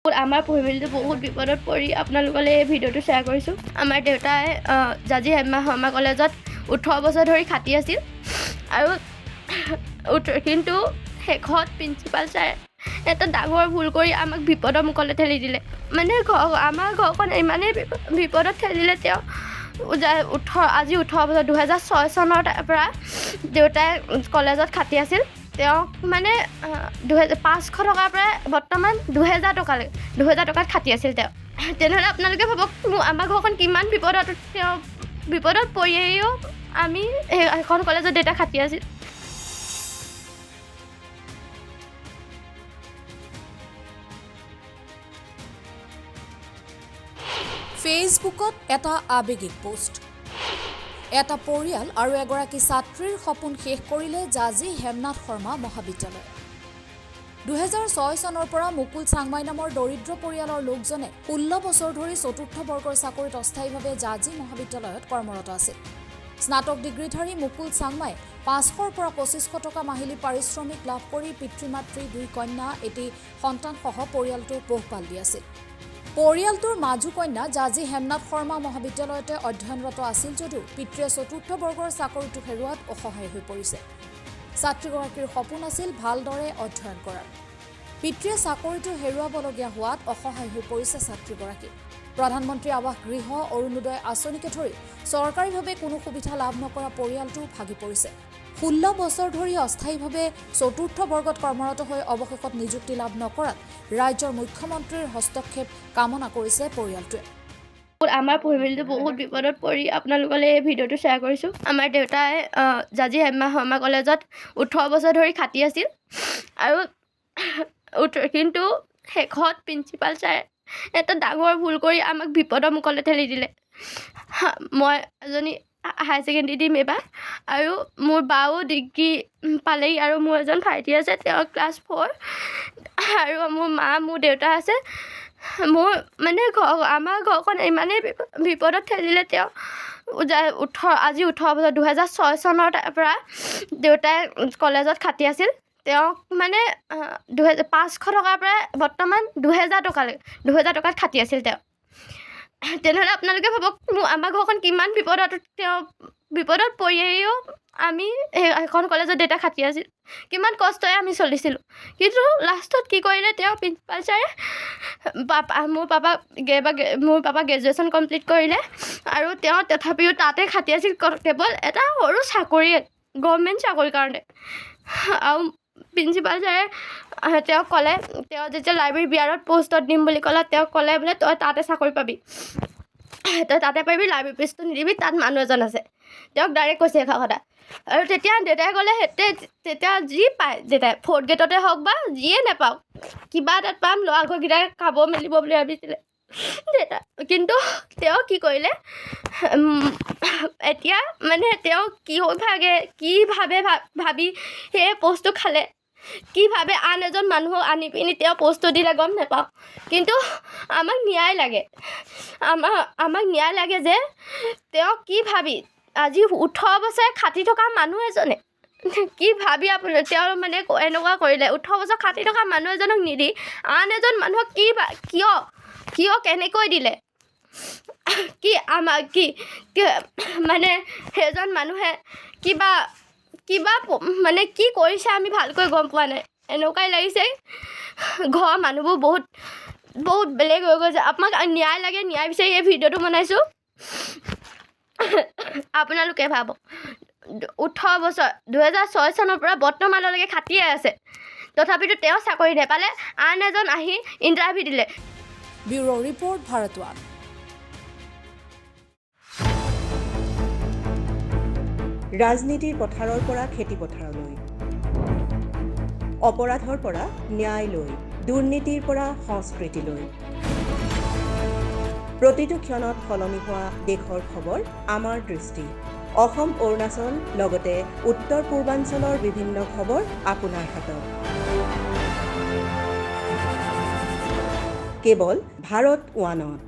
আমাৰ পৰিয়ালটো বহুত বিপদত পৰি আপোনালোকলৈ এই ভিডিঅ'টো শ্বেয়াৰ কৰিছোঁ। আমাৰ দেউতাই জাজি হেমা শৰ্মা কলেজত 18 বছৰ ধৰি খাটি আছিল আৰু কিন্তু শেষত প্ৰিন্সিপাল ছাৰে এটা ডাঙৰ ভুল কৰি আমাক বিপদৰ মুখলৈ ঠেলি দিলে। মানে আমাৰ ঘৰখন ইমানেই বিপদত ঠেলিলে তেওঁ আজি 18 বছৰ 2006 চনৰ পৰা দেউতাই কলেজত খাটি আছিল। তেওঁক মানে 500 টকাৰ পৰা বৰ্তমান 2000 টকাত খাটি আছিল তেওঁ। তেনেহ'লে আপোনালোকে ভাবক আমাৰ ঘৰখন কিমান বিপদত, তেওঁ বিপদত পৰিও আমি এখন কলেজত দেউতা খাটি আছিল। ফেচবুকত এটা আৱেগিক পোষ্ট। এটা পৰিয়াল আৰু এগৰাকী ছাত্ৰীৰ সপোন শেষ কৰিলে জাজি হেমনাথ শৰ্মা মহাবিদ্যালয়। 2006 চনৰ পৰা মুকুল চাংমাই নামৰ দৰিদ্ৰ পৰিয়ালৰ লোকজনে 16 বছৰ ধৰি চতুৰ্থ বৰ্গৰ চাকৰিত অস্থায়ীভাৱে জাজি মহাবিদ্যালয়ত কৰ্মৰত আছিল। স্নাতক ডিগ্ৰীধাৰী মুকুল চাংমাই 500ৰ পৰা 2500 টকা মাহিলী পাৰিশ্ৰমিক লাভ কৰি পিতৃ মাতৃ 2 কন্যা এটি সন্তানসহ পৰিয়ালটোক পোহপাল দি আছিল। পৰিয়ালটোৰ মাজু কন্যা জাজি হেমনাথ শৰ্মা মহাবিদ্যালয়তে অধ্যয়নৰত আছিল যদিও পিতৃয়ে চতুৰ্থ বৰ্গৰ চাকৰিটো হেৰুৱাত অসহায় হৈ পৰিছে। ছাত্ৰীগৰাকীৰ সপোন আছিল ভালদৰে অধ্যয়ন কৰাৰ। পিতৃয়ে চাকৰিটো হেৰুৱাবলগীয়া হোৱাত অসহায় হৈ পৰিছে ছাত্ৰীগৰাকী। প্ৰধানমন্ত্ৰী আৱাস গৃহ অৰুণোদয় আঁচনিকে ধৰি চৰকাৰীভাৱে কোনো সুবিধা লাভ নকৰা পৰিয়ালটো ভাগি পৰিছে। 16 বছৰ ধৰি অস্থায়ীভাৱে চতুৰ্থ বৰ্গত কৰ্মৰত হৈ অৱশেষত নিযুক্তি লাভ নকৰাত ৰাজ্যৰ মুখ্যমন্ত্ৰীৰ হস্তক্ষেপ কামনা কৰিছে পৰিয়ালটোৱে। আমাৰ পৰিয়ালটো বহুত বিপদত পৰি আপোনালোকলৈ এই ভিডিঅ'টো শ্বেয়াৰ কৰিছোঁ। আমাৰ দেউতাই জাজি হেমা শৰ্মা কলেজত 18 বছৰ ধৰি খাটি আছিল আৰু কিন্তু শেষত প্ৰিন্সিপাল ছাৰে এটা ডাঙৰ ভুল কৰি আমাক বিপদৰ মুখলৈ ঠেলি দিলে। মই এজনী হায়াৰ ছেকেণ্ডেৰী দিম এইবাৰ আৰু মোৰ বাও ডিগ্ৰী পালেই আৰু মোৰ এজন ভাইটি আছে, তেওঁ ক্লাছ 4 আৰু মোৰ দেউতা আছে। মোৰ মানে আমাৰ ঘৰখন ইমানেই বিপদত ঠেলিলে তেওঁ আজি 18 বছৰ 2006 চনৰ পৰা দেউতাই কলেজত খাটি আছিল। তেওঁক মানে 500 টকাৰ পৰা বৰ্তমান 2000 টকাত খাটি আছিল তেওঁ। তেনেহ'লে আপোনালোকে ভাবক আমাৰ ঘৰখন কিমান বিপদত, তেওঁ বিপদত পৰিও আমি এখন কলেজত দেউতা খাটি আছিল। কিমান কষ্টৰে আমি চলিছিলোঁ, কিন্তু লাষ্টত কি কৰিলে তেওঁ প্ৰিন্সিপাল ছাৰে মোৰ পাপা গ্ৰেজুৱেশ্যন কমপ্লিট কৰিলে আৰু তেওঁ তথাপিও তাতে খাটি আছিল কেৱল এটা সৰু চাকৰি, গভৰ্ণমেণ্ট চাকৰিৰ কাৰণে। আৰু প্ৰিন্সিপাল ছাৰে তেওঁক ক'লে, তেওঁ যেতিয়া লাইব্ৰেৰী বিয়াৰত পষ্টত দিম বুলি ক'লে, তেওঁক ক'লে বোলে তই তাতে চাকৰি পাবি, তই তাতে পাৰিবি, লাইব্ৰেৰী পেজটো নিদিবি, তাত মানুহ এজন আছে। তেওঁক ডাইৰেক্ট কৈছে এষাৰ কথা। আৰু তেতিয়া দেউতাই ক'লে তেতিয়া যি পায় দেউতাই 4th গ্ৰেডতে হওক বা যিয়ে নাপাওক কিবা এটাত পাম, ল'ৰা ঘৰকেইটাই খাব মেলিব বুলি ভাবিছিলে দেউতা। কিন্তু তেওঁ কি কৰিলে, এতিয়া মানে তেওঁ কি ভাবি সেই পষ্টটো খালে, কিভাৱে আন এজন মানুহক আনি পিনি তেওঁ পষ্টটো দিলে গম নাপাওঁ। কিন্তু আমাক ন্যায় লাগে যে তেওঁ কি ভাবি আজি 18 বছৰে খাটি থকা মানুহ এজনে কি ভাবি তেওঁ মানে এনেকুৱা কৰিলে। 18 বছৰ খাটি থকা মানুহ এজনক নিদি আন এজন মানুহক কিয় কেনেকৈ দিলে, মানে সেইজন মানুহে কিবা মানে কি কৰিছে আমি ভালকৈ গম পোৱা নাই। এনেকুৱাই লাগিছে ঘৰৰ মানুহবোৰ বহুত বেলেগ হৈ গৈছে। আপোনাক ন্যায় লাগে, ন্যায় বিচাৰি এই ভিডিঅ'টো বনাইছোঁ। আপোনালোকে ভাবক 18 বছৰ 2006 চনৰ পৰা বৰ্তমানলৈকে খাটিয়ে আছে, তথাপিতো তেওঁ চাকৰি নাপালে, আন এজন আহি ইণ্টাৰভিউ দিলে। ব্যুৰ' ৰিপৰ্ট ভাৰতৱান। ৰাজনীতিৰ পথাৰৰ পৰা খেতি পথাৰলৈ, অপৰাধৰ পৰা ন্যায়লৈ, দুৰ্নীতিৰ পৰা সংস্কৃতিলৈ, প্ৰতিটো ক্ষণত সলনি হোৱা দেশৰ খবৰ আমাৰ দৃষ্টি। অসম, অৰুণাচল লগতে উত্তৰ পূৰ্বাঞ্চলৰ বিভিন্ন খবৰ আপোনাৰ হাতত। কেৱল ভাৰত ওৱানত।